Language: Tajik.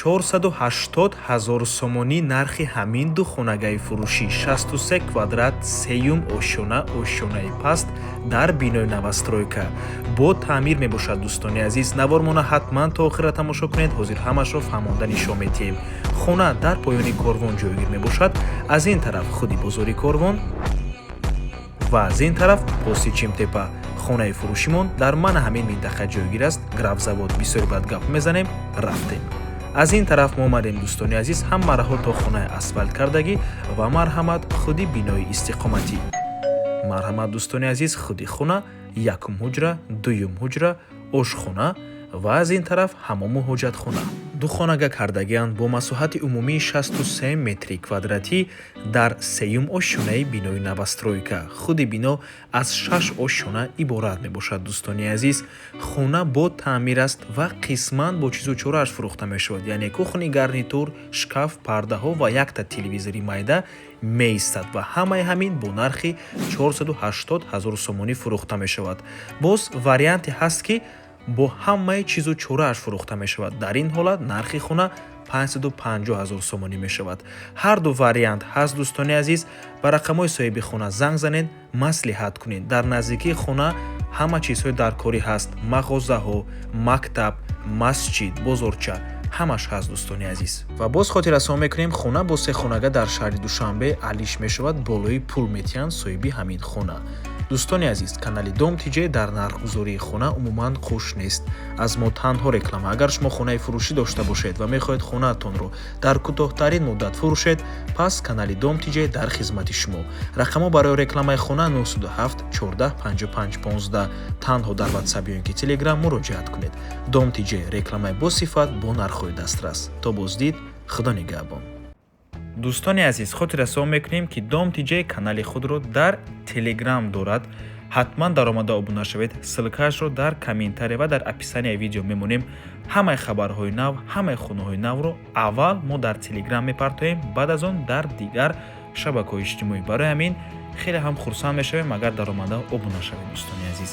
480 000 сомонӣ нархи ҳамин ду хонагаи фурӯшӣ 63 квадрат сеюм ошонаи паст дар бинои новостройка бо таъмир мебошад. дӯстони азиз, навормона ҳатман то охира тамошо кунед. ҳозир ҳамашро фаҳмонда нишон медиҳем. хона дар поёни корвон ҷойгир мебошад. аз ин тараф худи бозори корвон ва аз ин тараф поси чимтепа. хонаи фурӯшимон дар мана ҳамин минтақа ҷойгир аст. графзавод бисёр бад гап мезанем, рафтем. аз ин тараф мо омадем. дӯстони азиз, ҳамараҳо то хонаи асфалт кардагӣ ва марҳамат худи бинои истиқоматӣ. марҳамат дӯстони азиз, худи хона, якум ҳуҷра, дуюм ҳуҷра, ошхона ва аз ин тараф ҳамому ҳоҷатхона. ду хонага кардагианд бо масоҳати умумии 63 метри квадратӣ дар сеюм ошонаи бинои новостройка. худи бино аз 6 ошона иборат мебошад. дӯстони азиз, хона бо таъмир аст ва қисман бо чизу чорааш фурӯхта мешавад. яъне кухни гарнитур, шкаф, пардаҳо ва якта телевизори майда меистад ва ҳамаи ҳамин бо нархи 480 000 сомонӣ фурӯхта мешавад. боз варианте ҳаст ки бо ҳамаи чизу чорааш фурӯхта мешавад. дар ин ҳолат нархи хона 550 000 сомонӣ мешавад. ҳар ду вариант ҳаст. дӯстони азиз, ба рақамҳои соҳиби хона занг занед, маслиҳат кунед. дар наздикии хона ҳама чизҳои даркорӣ ҳаст. мағозаҳо, мактаб, масҷид, бозорча ҳамаш ҳаст. дӯстони азиз, ва боз хотиррасон мекунем, хона бо се хонага дар шаҳри душанбе алиш мешавад. болои пул метиҳанд соҳиби ҳамин хона. дӯстони азиз, канали Дом TJ дар нархгузории хона умуман хуш нест. аз мо танҳо реклама. агар шумо хонаи фурӯшӣ дошта бошед ва мехоҳед хонаатонро дар кӯтоҳтарин муддат фурӯшед, пас канали Дом TJ дар хизмати шумо. рақамҳо барои рекламаи хона 907 14 55 15. танҳо дар WhatsApp ё ин ки Telegram муроҷиат кунед. Дом TJ, рекламаи босифат бо нархҳои дастрас. то боздид, худо нигаҳбон. дӯстони азиз, хотиррасон мекунем ки Дом TJ канали худро дар Telegram дорад. ҳатман даромада обуна шавед. ссилкаашро дар комментария ва дар описанияи видео мемонем. ҳамаи хабарҳои нав, ҳамаи хонаҳои навро аввал мо дар Telegram мепартоем, баъд аз он дар дигар шабакаҳои иҷтимоӣ. барои ҳамин хеле ҳам хурсанд мешавем агар даромада обуна шавед. дӯстони азиз.